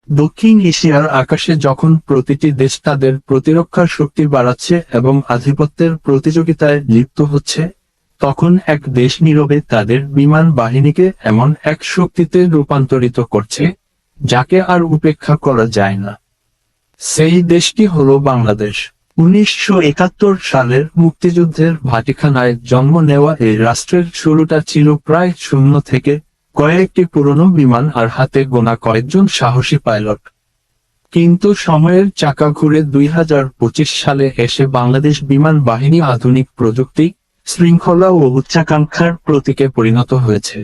দক্ষিণ এশিয়ার আকাশে যখন প্রতিটি দেশ তাদের প্রতিরক্ষার শক্তি বাড়াচ্ছে এবং আধিপত্যের প্রতিযোগিতায় লিপ্ত হচ্ছে, তখন এক দেশ নীরবে তাদের বিমান বাহিনীকে এমন এক শক্তিতে রূপান্তরিত করছে, যাকে আর উপেক্ষা করা যায় না। সেই দেশটি হলো বাংলাদেশ। 1971 সালের মুক্তিযুদ্ধের ভাটিখানায় জন্ম নেওয়া এই রাষ্ট্রের শুরুটা ছিল প্রায় শূন্য থেকে, কয়েকটি পুরনো বিমান আর হাতে গোনা কয়েকজন সাহসী পাইলট। কিন্তু সময়ের চাকা ঘুরে 2025 সালে এসে বাংলাদেশ বিমান বাহিনী আধুনিক প্রযুক্তি, শৃঙ্খলা ও উচ্চাকাঙ্ক্ষার প্রতীকে পরিণত হয়েছে।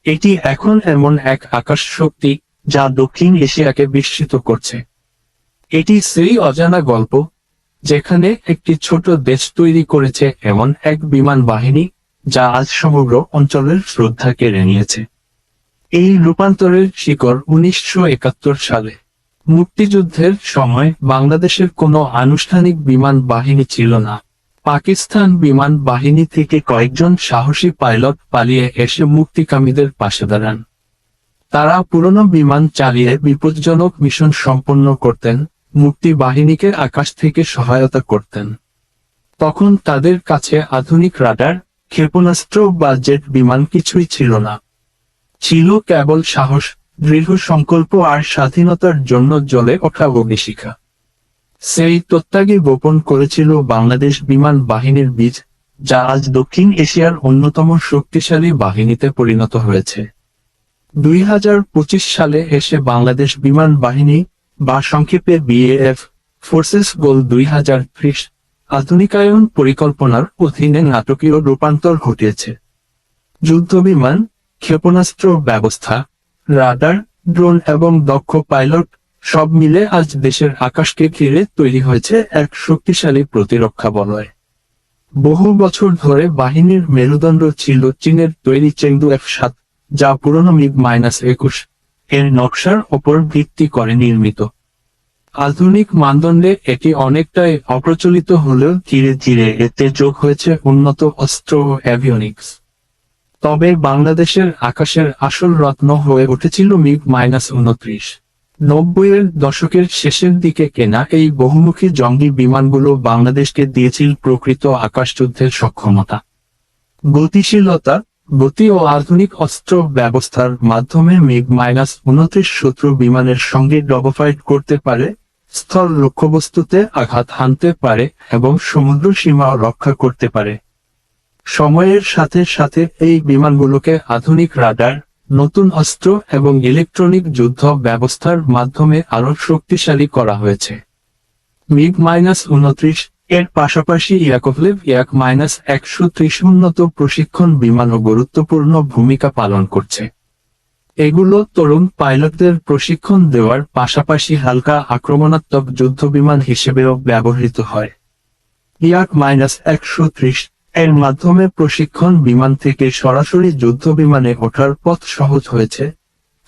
এটি এখন এমন এক আকাশ শক্তি যা দক্ষিণ এশিয়াকে বিস্মিত করছে। এটি সেই অজানা গল্প যেখানে একটি ছোট দেশ তৈরি করেছে এমন এক বিমান বাহিনী যা আজ সমগ্র অঞ্চলের শ্রদ্ধা কেড়ে নিয়েছে। এই রূপান্তরের শিকড় 1971 সালে। মুক্তিযুদ্ধের সময় বাংলাদেশের কোনো আনুষ্ঠানিক বিমান বাহিনী ছিল না। পাকিস্তান বিমান বাহিনী থেকে কয়েকজন সাহসী পাইলট পালিয়ে এসে মুক্তিকামীদের পাশে দাঁড়ান। তারা পুরনো বিমান চালিয়ে বিপজ্জনক মিশন সম্পন্ন করতেন, মুক্তি বাহিনীকে আকাশ থেকে সহায়তা করতেন। তখন তাদের কাছে আধুনিক রাডার, ক্ষেপণাস্ত্র বা জেট বিমান কিছুই ছিল না। ছিল কেবল সাহস, দৃঢ় সংকল্প আর স্বাধীনতার জন্য জ্বলে ওঠা অগ্নিশিখা। সেই তত্ত্বাগে বপন করেছিল বাংলাদেশ বিমান বাহিনীর বীজ, যা আজ দক্ষিণ এশিয়ার অন্যতম শক্তিশালী বাহিনীতে পরিণত হয়েছে। 2025 সালে এসে বাংলাদেশ বিমান বাহিনী, বা সংক্ষেপে BAF, ফোর্সেস গোল 2030 আধুনিকায়ন পরিকল্পনার অধীনে নাটকীয় রূপান্তর ঘটিয়েছে। যুদ্ধবিমান, ক্ষেপণাস্ত্র ব্যবস্থা, রাডার, ড্রোন এবং দক্ষ পাইলট সব মিলে আজ দেশের আকাশকে ঘিরে তৈরি হয়েছে এক শক্তিশালী প্রতিরক্ষা বলয়। বহু বছর ধরে বাহিনীর মেরুদণ্ড ছিল চীনের তৈরি চেংদু F-7, যা পুরনো MiG-21 এর নকশার ওপর ভিত্তি করে নির্মিত। আধুনিক মানদণ্ডে এটি অনেকটাই অপ্রচলিত হলেও ধীরে ধীরে এতে যোগ হয়েছে উন্নত অস্ত্র ও অ্যাভিওনিক্স। তবে বাংলাদেশের আকাশের আসল রত্ন হয়ে উঠেছিল MiG-29। 90-এর দশকের শেষের দিকে কেনা এই বহুমুখী জঙ্গি বিমানগুলো বাংলাদেশকে দিয়েছিল প্রকৃত আকাশযুদ্ধের সক্ষমতা। গতিশীলতা, গতি ও আধুনিক অস্ত্র ব্যবস্থার মাধ্যমে MiG-29 শত্রু বিমানের সঙ্গে ডগফাইট করতে পারে, স্থল লক্ষ্যবস্তুতে আঘাত হানতে পারে এবং সমুদ্র সীমা রক্ষা করতে পারে। সময়ের সাথে সাথে এই বিমানগুলোকে আধুনিক রাডার, নতুন অস্ত্র এবং ইলেকট্রনিক যুদ্ধ ব্যবস্থার মাধ্যমে আরও শক্তিশালী করা হয়েছে। MiG-29 এর পাশাপাশি ইয়াকোভলেভ Yak-130 উন্নত প্রশিক্ষণ বিমানও গুরুত্বপূর্ণ ভূমিকা পালন করছে। এগুলো তরুণ পাইলটদের প্রশিক্ষণ দেওয়ার পাশাপাশি হালকা আক্রমণাত্মক যুদ্ধবিমান হিসেবেও ব্যবহৃত হয়। Yak-130 এর মাধ্যমে প্রশিক্ষণ বিমান থেকে সরাসরি যুদ্ধবিমানে ওঠার পথ সহজ হয়েছে,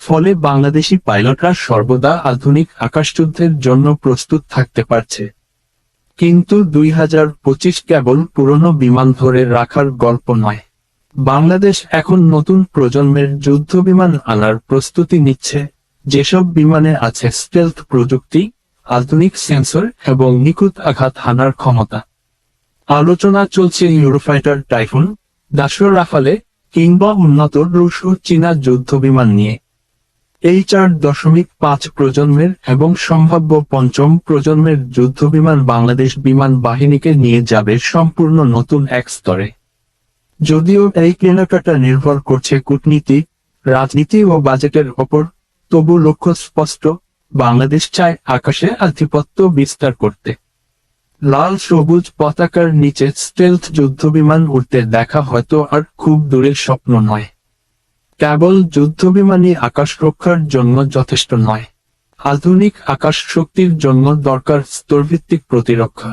ফলে বাংলাদেশি পাইলটরা সর্বদা আধুনিক আকাশযুদ্ধের জন্য প্রস্তুত থাকতে পারছে। কিন্তু 2025 কেবল পুরনো বিমান ধরে রাখার গল্প নয়। বাংলাদেশ এখন নতুন প্রজন্মের যুদ্ধবিমান আনার প্রস্তুতি নিচ্ছে, যেসব বিমানে আছে স্টেলথ প্রযুক্তি, আধুনিক সেন্সর এবং নিখুঁত আঘাত হানার ক্ষমতা। আলোচনা চলছে ইউরোফাইটার টাইফুন, দাসর রাফালে কিংবা উন্নত রুশ ও চীনা যুদ্ধবিমান নিয়ে। এই 4.5 প্রজন্মের এবং সম্ভাব্য পঞ্চম প্রজন্মের যুদ্ধবিমান বাংলাদেশ বিমান বাহিনীকে নিয়ে যাবে সম্পূর্ণ নতুন এক স্তরে। যদিও এই কেনাকাটা নির্ভর করছে কূটনীতি, রাজনীতি ও বাজেটের ওপর, তবু লক্ষ্য স্পষ্ট, বাংলাদেশ চায় আকাশে আধিপত্য বিস্তার করতে। লাল সবুজ পতাকার নিচে স্টেলথ যুদ্ধবিমান উড়তে দেখা হয়তো আর খুব দূরের স্বপ্ন নয়। কেবল যুদ্ধবিমানই আকাশ রক্ষার জন্য যথেষ্ট নয়। আধুনিক আকাশ শক্তির জন্য দরকার স্তরভিত্তিক প্রতিরক্ষা।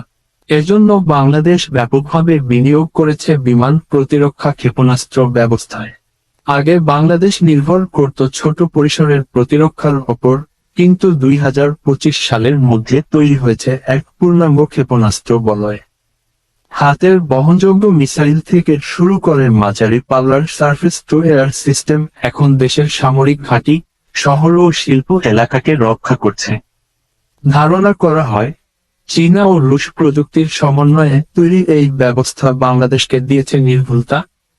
এজন্য বাংলাদেশ ব্যাপকভাবে বিনিয়োগ করেছে বিমান প্রতিরক্ষা ক্ষেপণাস্ত্র ব্যবস্থায়। আগে বাংলাদেশ নির্ভর করত ছোট পরিসরের প্রতিরক্ষার ওপর, কিন্তু 2025 সালের মধ্যে তৈরি হয়েছে এক পূর্ণাঙ্গ ক্ষেপণাস্ত্র বলয়। হাতের বহনযোগ্য মিসাইল থেকে শুরু করে মাঝারি পাল্লার সারফেস টু এয়ার সিস্টেম এখন দেশের সামরিক ঘাঁটি, শহর ও শিল্প এলাকাকে রক্ষা করছে। ধারণা করা হয় চীনা ও রুশ প্রযুক্তির সমন্বয়ে তৈরি এই ব্যবস্থা বাংলাদেশকে দিয়েছে নির্ভুলতা,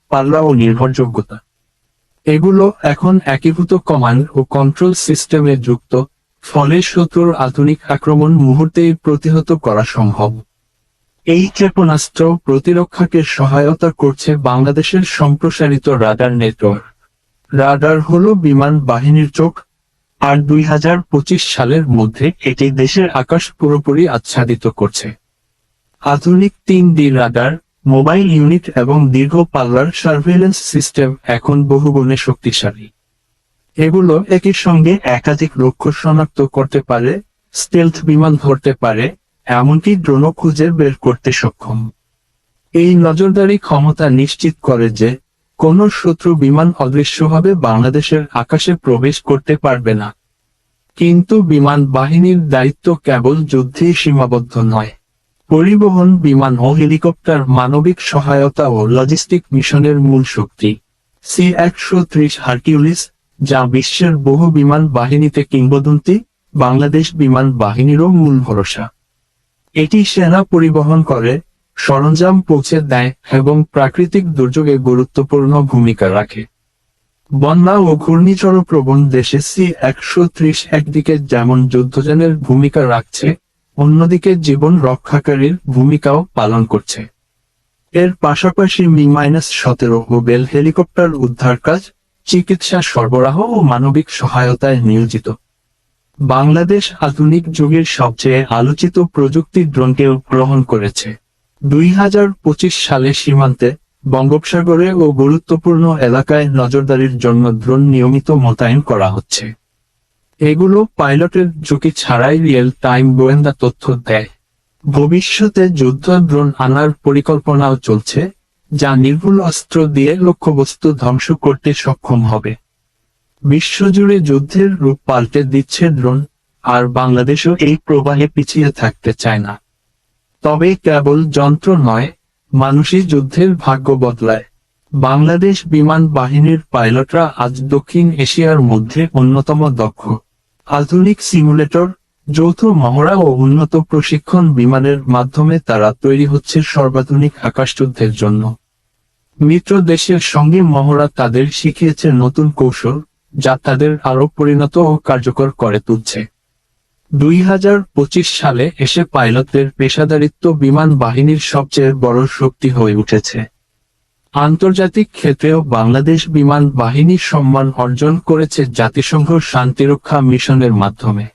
পাল্লা ও নির্ভরযোগ্যতা। এগুলো এখন একীভূত কমান্ড ও কন্ট্রোল সিস্টেমে যুক্ত, ফলে শত্রুর আধুনিক আক্রমণ মুহূর্তেই প্রতিহত করা সম্ভব। এই ক্ষেপণাস্ত্র প্রতিরক্ষাকে সহায়তা করছে বাংলাদেশের সম্প্রসারিত রাডার নেটওয়ার্ক। রাডার হলো বিমান বাহিনীর চোখ, আর 2025 সালের মধ্যে এটি দেশের আকাশ পুরোপুরি আচ্ছাদিত করছে। আধুনিক 3D রাডার, মোবাইল ইউনিট এবং দীর্ঘ পাল্লার সার্ভেইলেন্স সিস্টেম এখন বহুগুণে শক্তিশালী। এগুলো একই সঙ্গে একাধিক লক্ষ্য শনাক্ত করতে পারে, স্টেলথ বিমান ধরতে পারে, এমনকি ড্রোনও খুঁজে বের করতে সক্ষম। এই নজরদারি ক্ষমতা নিশ্চিত করে যে কোনো শত্রু বিমান অদৃশ্যভাবে বাংলাদেশের আকাশে প্রবেশ করতে পারবে না। কিন্তু বিমান বাহিনীর দায়িত্ব কেবল যুদ্ধেই সীমাবদ্ধ নয়। পরিবহন বিমান ও হেলিকপ্টার মানবিক সহায়তা ও লজিস্টিক মিশনের মূল শক্তি। C-130 হারকিউলিস, যা বিশ্বের বহু বিমান বাহিনীতে কিংবদন্তি, বাংলাদেশ বিমান বাহিনীরও মূল ভরসা। এটি সেনা পরিবহন করে, সরঞ্জাম পৌঁছে দেয় এবং প্রাকৃতিক দুর্যোগে গুরুত্বপূর্ণ ভূমিকা রাখে। বন্যা ও ঘূর্ণিঝড় প্রবণ দেশে C-130 একদিকে যেমন যুদ্ধযানের ভূমিকা রাখছে, অন্যদিকে জীবন রক্ষাকারীর ভূমিকাও পালন করছে। এর পাশাপাশি Mi-17 ও বেল হেলিকপ্টার উদ্ধার কাজ, চিকিৎসা সরবরাহ ও মানবিক সহায়তায় নিয়োজিত। বাংলাদেশ আধুনিক যুগের সবচেয়ে আলোচিত প্রযুক্তি ড্রোনকেও গ্রহণ করেছে। 2025 সালে সীমান্তে, বঙ্গোপসাগরে ও গুরুত্বপূর্ণ এলাকায় নজরদারির জন্য ড্রোন নিয়মিত মোতায়েন করা হচ্ছে। এগুলো পাইলটের ঝুঁকি ছাড়াই রিয়েল টাইম গোয়েন্দা তথ্য দেয়। ভবিষ্যতে যুদ্ধ ড্রোন আনার পরিকল্পনাও চলছে, যা নির্ভুল অস্ত্র দিয়ে লক্ষ্যবস্তু ধ্বংস করতে সক্ষম হবে। বিশ্বজুড়ে যুদ্ধের রূপ পাল্টে দিচ্ছে ড্রোন, আর বাংলাদেশও এই প্রবাহে পিছিয়ে থাকতে চায় না। তবে কেবল যন্ত্র নয়, মানুষই যুদ্ধের ভাগ্য বদলায়। বাংলাদেশ বিমান বাহিনীর পাইলটরা আজ দক্ষিণ এশিয়ার মধ্যে অন্যতম দক্ষ। আধুনিক সিমুলেটর, যৌথ মহড়া ও উন্নত প্রশিক্ষণ বিমানের মাধ্যমে তারা তৈরি হচ্ছে সর্বাধুনিক আকাশযুদ্ধের জন্য। মিত্র দেশের সঙ্গে মহড়া তাদের শিখিয়েছে নতুন কৌশল, যা তাদের আরও পরিণত ও কার্যকর করে তুলছে। 2025 সালে এসে পাইলটদের পেশাদারিত্ব বিমান বাহিনীর সবচেয়ে বড় শক্তি হয়ে উঠেছে। আন্তর্জাতিক ক্ষেত্রেও বাংলাদেশ বিমান বাহিনী সম্মান অর্জন করেছে জাতিসংঘ শান্তিরক্ষা মিশনের মাধ্যমে।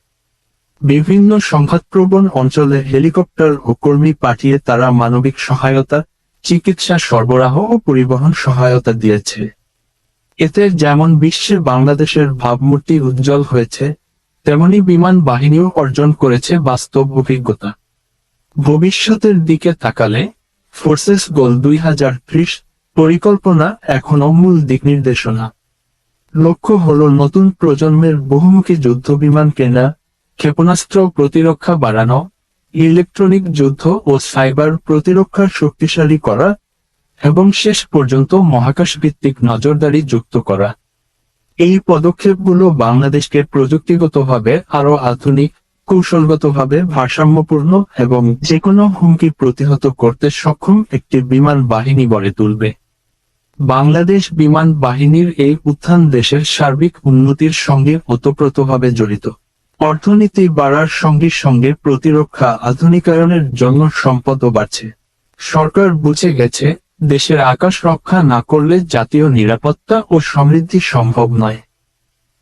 বিভিন্ন সংঘাতপ্রবণ অঞ্চলে হেলিকপ্টার ও কর্মী পাঠিয়ে তারা মানবিক সহায়তা, চিকিৎসা সরবরাহ ও পরিবহন সহায়তা দিয়েছে। এতে যেমন বিশ্বে বাংলাদেশের ভাবমূর্তি উজ্জ্বল হয়েছে, তেমনি বিমান বাহিনীও অর্জন করেছে বাস্তব অভিজ্ঞতা। ভবিষ্যতের দিকে তাকালে ফোর্সেস গোল 2030 পরিকল্পনা এখনো মূল দিকনির্দেশনা। লক্ষ্য হলো নতুন প্রজন্মের বহুমুখী যুদ্ধ বিমান কেনা, ক্ষেপণাস্ত্র প্রতিরক্ষা বাড়ানো, ইলেকট্রনিক যুদ্ধ ও সাইবার প্রতিরক্ষা শক্তিশালী করা, এবং শেষ পর্যন্ত মহাকাশভিত্তিক নজরদারি যুক্ত করা। এই পদক্ষেপগুলো বাংলাদেশকে প্রযুক্তিগতভাবে আরও আধুনিক, কৌশলগতভাবে ভারসাম্যপূর্ণ এবং যেকোনো হুমকি প্রতিহত করতে সক্ষম একটি বিমান বাহিনী গড়ে তুলবে। বাংলাদেশ বিমান বাহিনীর এই উত্থান দেশের সার্বিক উন্নতির সঙ্গে ওতপ্রোতভাবে জড়িত। অর্থনীতি বাড়ার সঙ্গে সঙ্গে প্রতিরক্ষা আধুনিকায়নের জন্য সম্পদও বাড়ছে। সরকার বুঝে গেছে, দেশের আকাশ রক্ষা না করলে জাতীয় নিরাপত্তা ও সমৃদ্ধি সম্ভব নয়।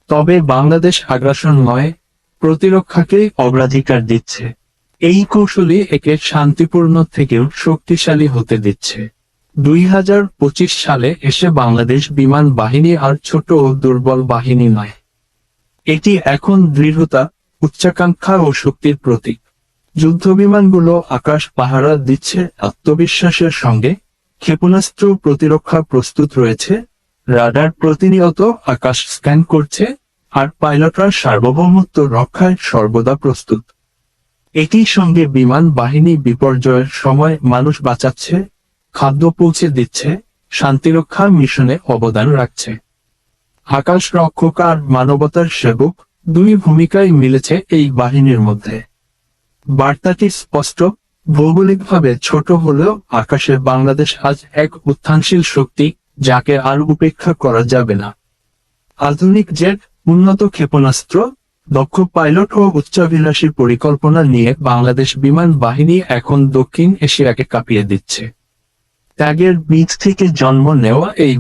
তবে বাংলাদেশ আগ্রাসন নয়, প্রতিরক্ষাকেই অগ্রাধিকার দিচ্ছে। এই কৌশলই একে শান্তিপূর্ণ থেকেও শক্তিশালী হতে দিচ্ছে। 2025 সালে এসে বাংলাদেশ বিমান বাহিনী আর ছোট ও দুর্বল বাহিনী নয়। এটি এখন দৃঢ়তা, উচ্চাকাঙ্ক্ষা ও শক্তির প্রতীক। যুদ্ধবিমানগুলো আকাশ পাহারা দিচ্ছে আত্মবিশ্বাসের সঙ্গে, ক্ষেপণাস্ত্র প্রতিরক্ষা প্রস্তুত রয়েছে, রাডার প্রতিনিয়ত আকাশ স্ক্যান করছে, আর পাইলটরা সার্বভৌমত্ব রক্ষায় সর্বদা প্রস্তুত। একই সঙ্গে বিমান বাহিনী বিপর্যয়ের সময় মানুষ বাঁচাচ্ছে, খাদ্য পৌঁছে দিচ্ছে, শান্তিরক্ষা মিশনে অবদান রাখছে। আকাশ রক্ষক আর মানবতার সেবক, দুই ভূমিকাই মিলেছে এই বাহিনীর মধ্যে। বার্তাটি স্পষ্ট, ভৌগোলিকভাবে ছোট হলেও আকাশে বাংলাদেশ আজ এক উত্থানশীল শক্তি, যাকে আর উপেক্ষা করা যাবে না। আধুনিক জেট, উন্নত ক্ষেপণাস্ত্র, দক্ষ পাইলট ও উচ্চাভিলাষী পরিকল্পনা নিয়ে বাংলাদেশ বিমান বাহিনী এখন দক্ষিণ এশিয়াকে কাঁপিয়ে দিচ্ছে। ত্যাগের বীজ থেকে জন্ম নেওয়া এই